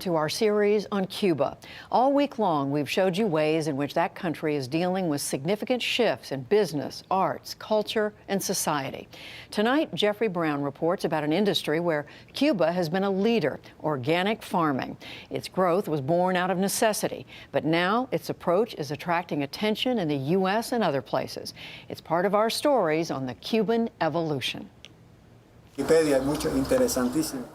To our series on Cuba. All week long, we've showed you ways in which that country is dealing with significant shifts in business, arts, culture, and society. Tonight, Jeffrey Brown reports about an industry where Cuba has been a leader, organic farming. Its growth was born out of necessity, but now its approach is attracting attention in the U.S. and other places. It's part of our stories on the Cuban evolution.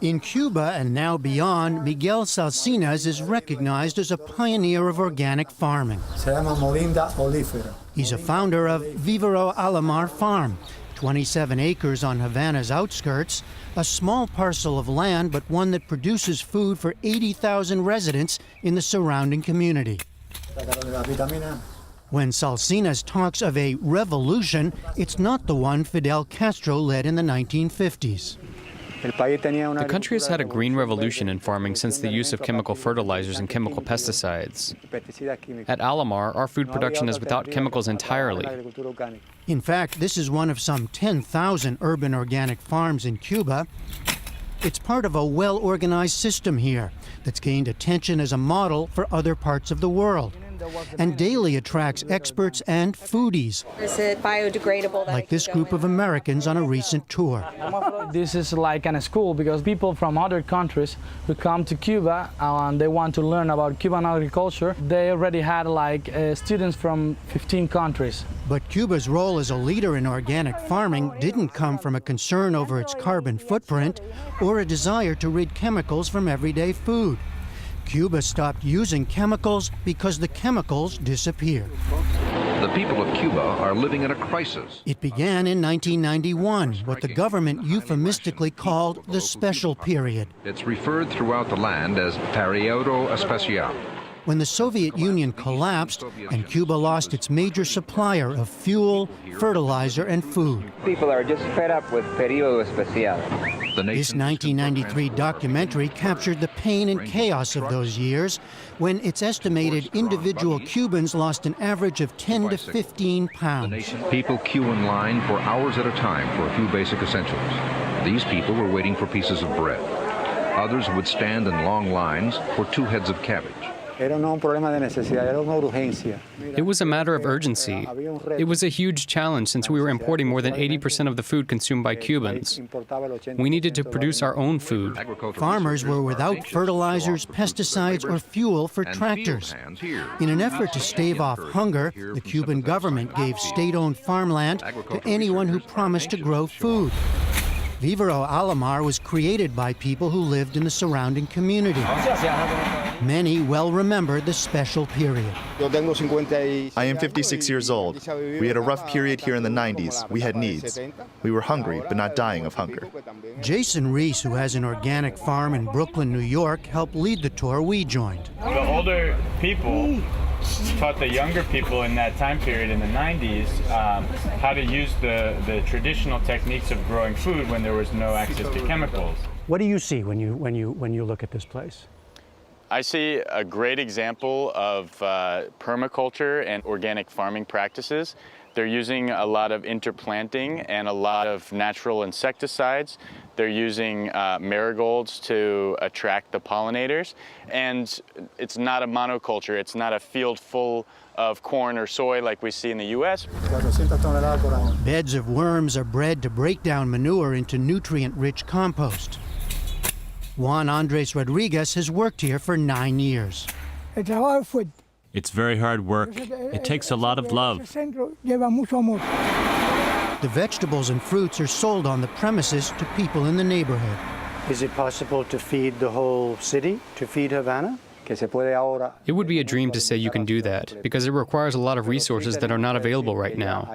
In Cuba and now beyond, Miguel Salcinas is recognized as a pioneer of organic farming. He's a founder of Vivero Alamar Farm, 27 acres on Havana's outskirts, a small parcel of land, but one that produces food for 80,000 residents in the surrounding community. When Salcinas talks of a revolution, it's not the one Fidel Castro led in the 1950s. The country has had a green revolution in farming since the use of chemical fertilizers and chemical pesticides. At Alamar, our food production is without chemicals entirely. In fact, this is one of some 10,000 urban organic farms in Cuba. It's part of a well-organized system here that's gained attention as a model for other parts of the world, and daily attracts experts and foodies. Is it biodegradable? Like this group of Americans on a recent tour. This is like a school because people from other countries who come to Cuba and they want to learn about Cuban agriculture, they already had like students from 15 countries. But Cuba's role as a leader in organic farming didn't come from a concern over its carbon footprint or a desire to rid chemicals from everyday food. Cuba stopped using chemicals because the chemicals disappeared. The people of Cuba are living in a crisis. It began in 1991, what the government euphemistically called the special period. It's referred throughout the land as Periodo Especial. When the Soviet Union collapsed and Cuba lost its major supplier of fuel, fertilizer, and food. People are just fed up with Periodo Especial. This 1993 documentary captured the pain and chaos of those years when it's estimated individual Cubans lost an average of 10 to 15 pounds. People queue in line for hours at a time for a few basic essentials. These people were waiting for pieces of bread. Others would stand in long lines for 2 heads of cabbage. It was a matter of urgency. It was a huge challenge since we were importing more than 80% of the food consumed by Cubans. We needed to produce our own food. Farmers were without fertilizers, pesticides, or fuel for tractors. In an effort to stave off hunger, the Cuban government gave state-owned farmland to anyone who promised to grow food. Vivero Alamar was created by people who lived in the surrounding community. Many well remember the special period. I am 56 years old. We had a rough period here in the 90s. We had needs. We were hungry, but not dying of hunger. Jason Reese, who has an organic farm in Brooklyn, New York, helped lead the tour we joined. The older people taught the younger people in that time period in the 90s how to use the traditional techniques of growing food when there was no access to chemicals. What do you see when you look at this place? I see a great example of permaculture and organic farming practices. They're using a lot of interplanting and a lot of natural insecticides. They're using marigolds to attract the pollinators. And it's not a monoculture. It's not a field full of corn or soy like we see in the U.S. Beds of worms are bred to break down manure into nutrient-rich compost. Juan Andres Rodriguez has worked here for 9 years. It's very hard work. It takes a lot of love. The vegetables and fruits are sold on the premises to people in the neighborhood. Is it possible to feed the whole city, to feed Havana? It would be a dream to say you can do that, because it requires a lot of resources that are not available right now.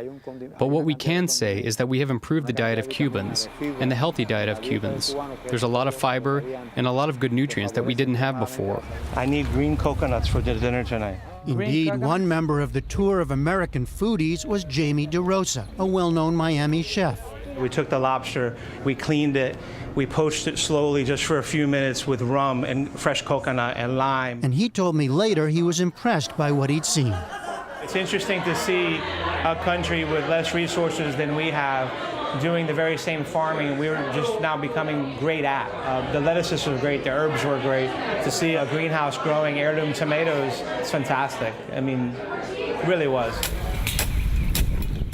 But what we can say is that we have improved the diet of Cubans, and the healthy diet of Cubans. There's a lot of fiber and a lot of good nutrients that we didn't have before. I need green coconuts for dinner tonight. Indeed, one member of the tour of American foodies was Jamie DeRosa, a well-known Miami chef. We took the lobster, we cleaned it, we poached it slowly just for a few minutes with rum and fresh coconut and lime. And he told me later he was impressed by what he'd seen. It's interesting to see a country with less resources than we have doing the very same farming we were just now becoming great at. The lettuces were great, the herbs were great. To see a greenhouse growing heirloom tomatoes, it's fantastic. I mean, it really was.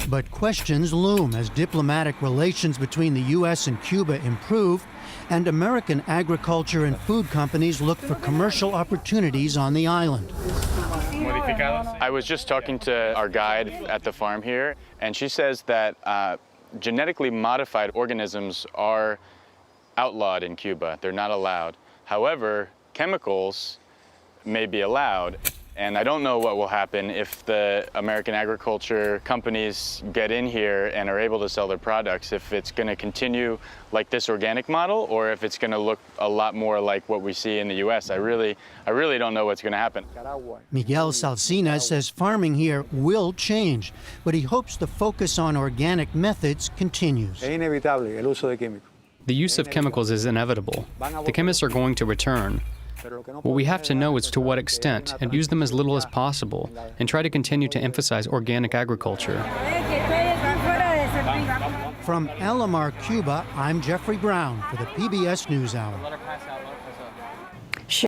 But questions loom as diplomatic relations between the U.S. and Cuba improve, and American agriculture and food companies look for commercial opportunities on the island. I was just talking to our guide at the farm here, and she says that genetically modified organisms are outlawed in Cuba. They're not allowed. However, chemicals may be allowed. And I don't know what will happen if the American agriculture companies get in here and are able to sell their products, if it's going to continue like this organic model, or if it's going to look a lot more like what we see in the U.S. I really don't know what's going to happen. Miguel Salcina says farming here will change, but he hopes the focus on organic methods continues. The use of chemicals is inevitable. The chemists are going to return. What we have to know is to what extent, and use them as little as possible, and try to continue to emphasize organic agriculture. From Alamar, Cuba, I'm Jeffrey Brown for the PBS NewsHour.